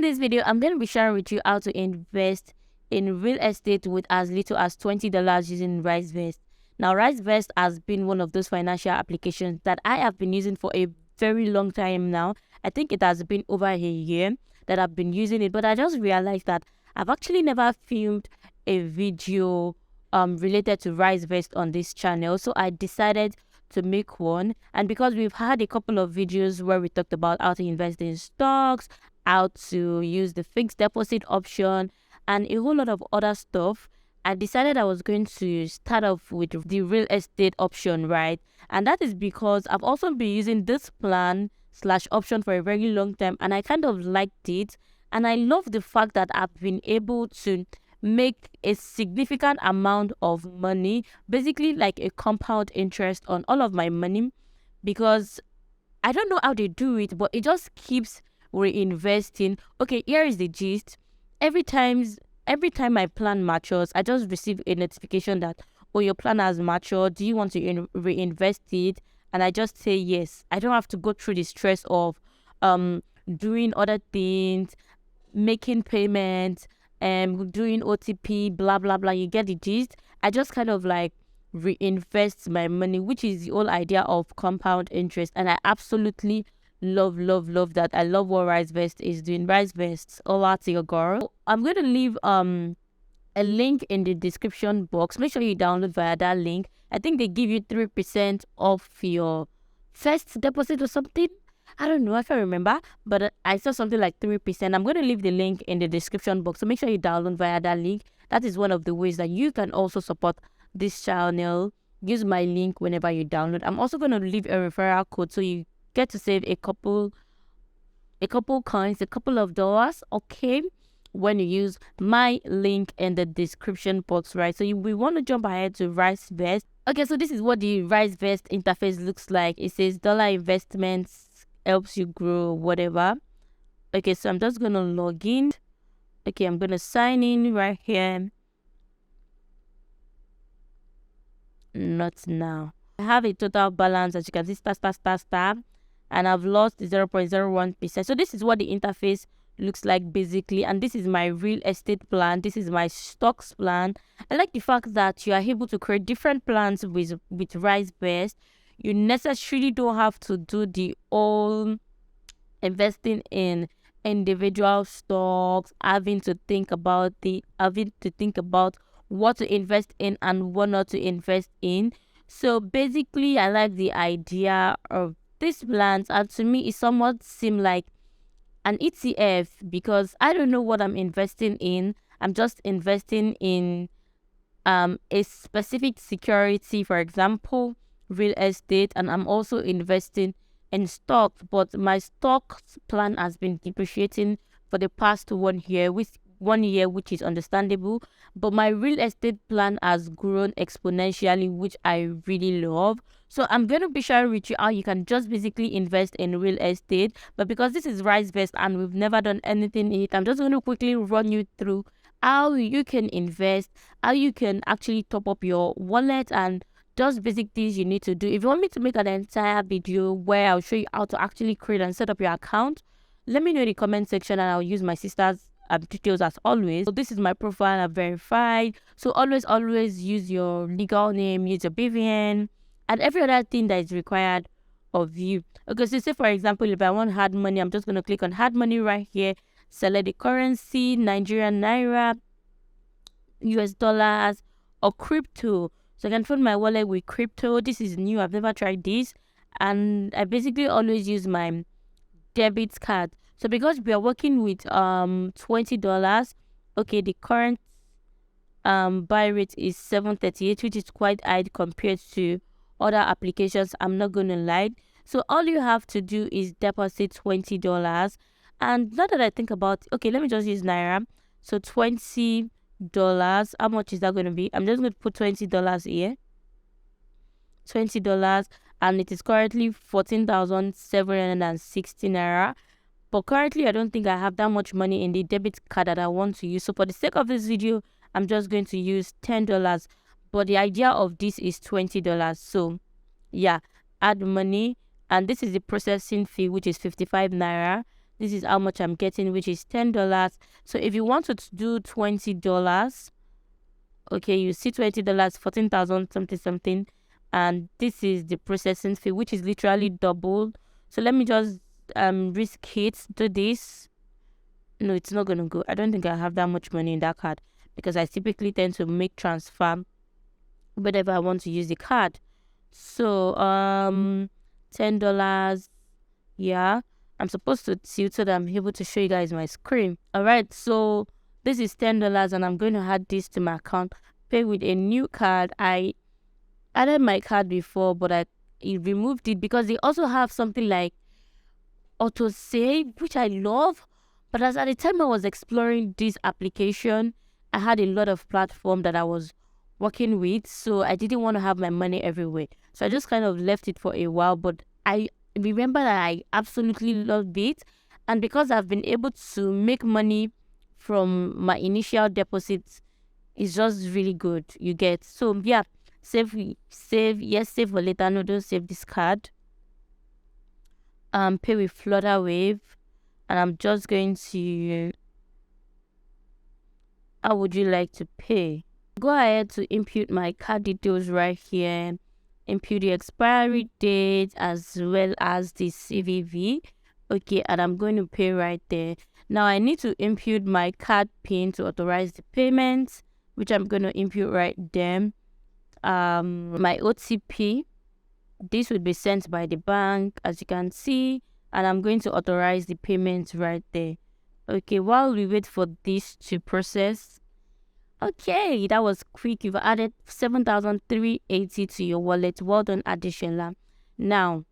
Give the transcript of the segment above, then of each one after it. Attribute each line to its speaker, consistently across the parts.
Speaker 1: in this video, I'm going to be sharing with you how to invest in real estate with as little as $20 using Risevest. Now, Risevest has been one of those financial applications that I have been using for a very long time now. I think it has been over a year that I've been using it, but I just realized that I've actually never filmed a video related to Risevest on this channel. So I decided to make one, and because we've had a couple of videos where we talked about how to invest in stocks, how to use the fixed deposit option, and a whole lot of other stuff, I decided I was going to start off with the real estate option, right? And that is because I've also been using this plan slash option for a very long time, and I kind of liked it. And I love the fact that I've been able to make a significant amount of money, basically like a compound interest on all of my money, because I don't know how they do it, but it just keeps reinvesting. Okay, here is the gist. Every time my plan matures, I just receive a notification that, oh, your plan has matured. Do you want to reinvest it? And I just say yes. I don't have to go through the stress of doing other things, making payments, doing OTP, blah blah blah. You get the gist. I just kind of like reinvest my money, which is the whole idea of compound interest, and I absolutely love that. I love what Risevest is doing. Risevest, hola to your girl. I'm going to leave a link in the description box. Make sure you download via that link. I think they give you 3% off your first deposit or something. I don't know if I remember, but I saw something like 3%. I'm going to leave the link in the description box, so make sure you download via that link. That is one of the ways that you can also support this channel. Use my link whenever you download. I'm also going to leave a referral code, so you get to save a couple coins, a couple of dollars, okay, when you use my link in the description box, right? So we want to jump ahead to Risevest. Okay, so this is what the Risevest interface looks like. It says dollar investments helps you grow, whatever. Okay, so I'm just gonna log in. Okay, I'm gonna sign in right here. Not now. I have a total balance, as you can see, star, and I've lost 0.01%. So this is what the interface looks like basically, and this is my real estate plan. This is my stocks plan. I like the fact that you are able to create different plans with Risevest. You necessarily don't have to do the all investing in individual stocks, having to think about what to invest in and what not to invest in. So basically, I like the idea of these plans, and to me it somewhat seem like an ETF, because I don't know what I'm investing in. I'm just investing in a specific security, for example real estate, and I'm also investing in stocks. But my stocks plan has been depreciating for the past 1 year, which is understandable, but my real estate plan has grown exponentially, which I really love. So I'm going to be sharing with you how you can just basically invest in real estate. But because this is Risevest and we've never done anything in it, I'm just going to quickly run you through how you can invest, how you can actually top up your wallet, and just basic things you need to do. If you want me to make an entire video where I'll show you how to actually create and set up your account, let me know in the comment section, and I'll use my sister's details as always. So this is my profile. I'm verified, so always use your legal name, use your BVN, and every other thing that is required of you. Okay, so say for example, if I want hard money, I'm just going to click on hard money right here, select the currency, Nigerian naira, US dollars, or crypto. So I can fill my wallet with crypto. This is new. I've never tried this. And I basically always use my debit card. So because we are working with $20, okay, the current buy rate is 7.38, which is quite high compared to other applications. I'm not gonna lie. So all you have to do is deposit $20. And now that I think about, okay, let me just use Naira. So $20. How much is that going to be? I'm just going to put $20 here. $20, and it is currently 14,760 naira. But currently, I don't think I have that much money in the debit card that I want to use. So for the sake of this video, I'm just going to use $10. But the idea of this is $20. So yeah, add money, and this is the processing fee, which is 55 naira. this is how much I'm getting, which is $10. So if you want to do $20, okay, you see $20, 14,000 something, and this is the processing fee, which is literally double. So let me just risk it, do this. No, it's not gonna go. I don't think I have that much money in that card, because I typically tend to make transfer whenever I want to use the card. So $10. Yeah, I'm supposed to tilt so that I'm able to show you guys my screen. All right, so this is $10, and I'm going to add this to my account. Pay with a new card. I added my card before, but I removed it because they also have something like auto save, which I love. But as at the time I was exploring this application, I had a lot of platform that I was working with, so I didn't want to have my money everywhere. So I just kind of left it for a while, but I remember that I absolutely loved it. And because I've been able to make money from my initial deposits, it's just really good, you get. So yeah, save, yes, save for later. No, don't save this card. Pay with Flutterwave, and I'm just going to, how would you like to pay? Go ahead to input my card details right here, input the expiry date as well as the CVV. Okay, and I'm going to pay right there. Now I need to input my card PIN to authorize the payment, which I'm going to input right there. My OTP, this would be sent by the bank, as you can see, and I'm going to authorize the payment right there. Okay, while we wait for this to process. Okay, that was quick. You've added 7,380 to your wallet. Well done, Additional. Now,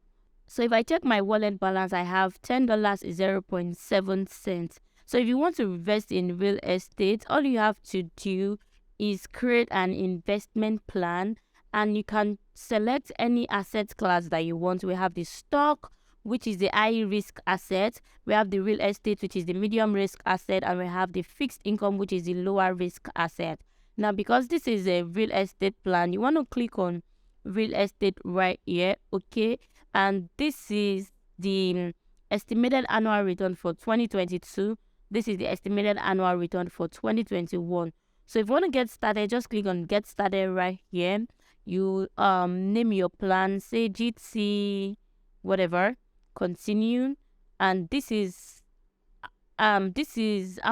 Speaker 1: so if I check my wallet balance, I have $10 is 0.7 cents. So if you want to invest in real estate, all you have to do is create an investment plan, and you can select any asset class that you want. We have the stock, which is the high risk asset. We have the real estate, which is the medium risk asset, and we have the fixed income, which is the lower risk asset. Now, because this is a real estate plan, you want to click on real estate right here, okay? And this is the estimated annual return for 2022. This is the estimated annual return for 2021. So if you want to get started, just click on get started right here. You name your plan, say GT whatever, continue, and this is how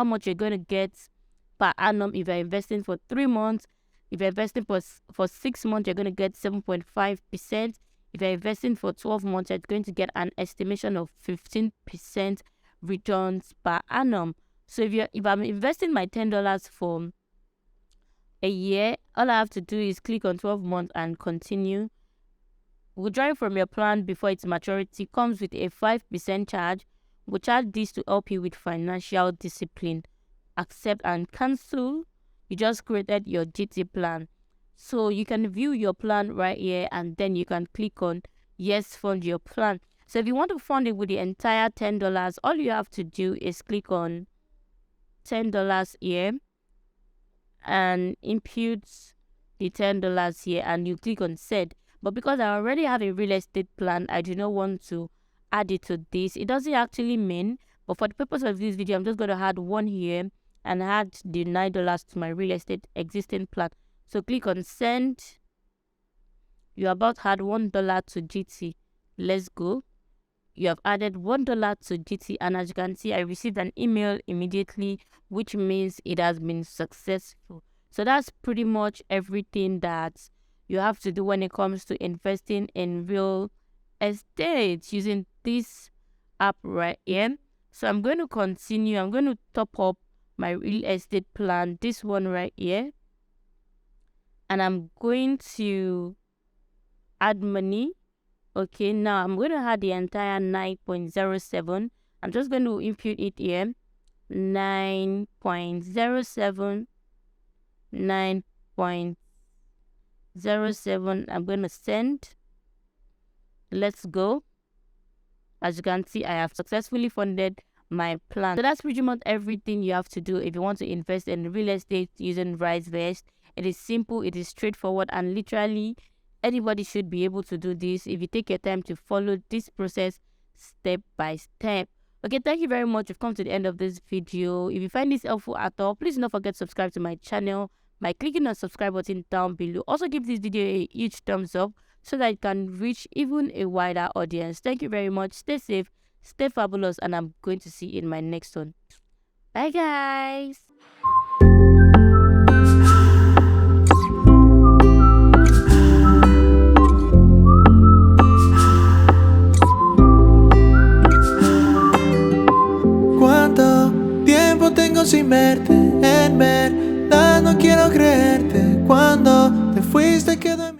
Speaker 1: much you're going to get per annum if you're investing for 3 months. If you're investing for 6 months, you're going to get 7.5%. If you're investing for 12 months, you're going to get an estimation of 15% returns per annum. So if I'm investing my $10 for a year, all I have to do is click on 12 months and continue. Withdrawing from your plan before its maturity comes with a 5% charge. We charge this to help you with financial discipline. Accept and cancel. You just created your GT plan. So you can view your plan right here, and then you can click on yes, fund your plan. So if you want to fund it with the entire $10, all you have to do is click on $10 here and input the $10 here, and you click on set. But because I already have a real estate plan, I do not want to add it to this. It doesn't actually mean, but for the purpose of this video, I'm just going to add one here and add the $9 to my real estate existing plan. So click on send. You about to add $1 to GT. Let's go. You have added $1 to GT, and as you can see, I received an email immediately, which means it has been successful. So that's pretty much everything that you have to do when it comes to investing in real estate using this app right here. So I'm going to continue. I'm going to top up my real estate plan, this one right here, and I'm going to add money. Okay, now I'm going to add the entire 9.07. I'm just going to input it here. 9.07, 9.07. I'm going to send. Let's go. As you can see, I have successfully funded my plan. So that's pretty much everything you have to do if you want to invest in real estate using Risevest. It is simple, it is straightforward, and literally anybody should be able to do this if you take your time to follow this process step by step. Okay, thank you very much. We've come to the end of this video. If you find this helpful at all, please do not forget to subscribe to my channel by clicking on the subscribe button down below. Also give this video a huge thumbs up so that it can reach even a wider audience. Thank you very much. Stay safe, stay fabulous, and I'm going to see you in my next one. Bye guys.
Speaker 2: ¿Cuánto tiempo tengo sin verte? En verdad no quiero creerte. Cuando te fuiste quedó en mi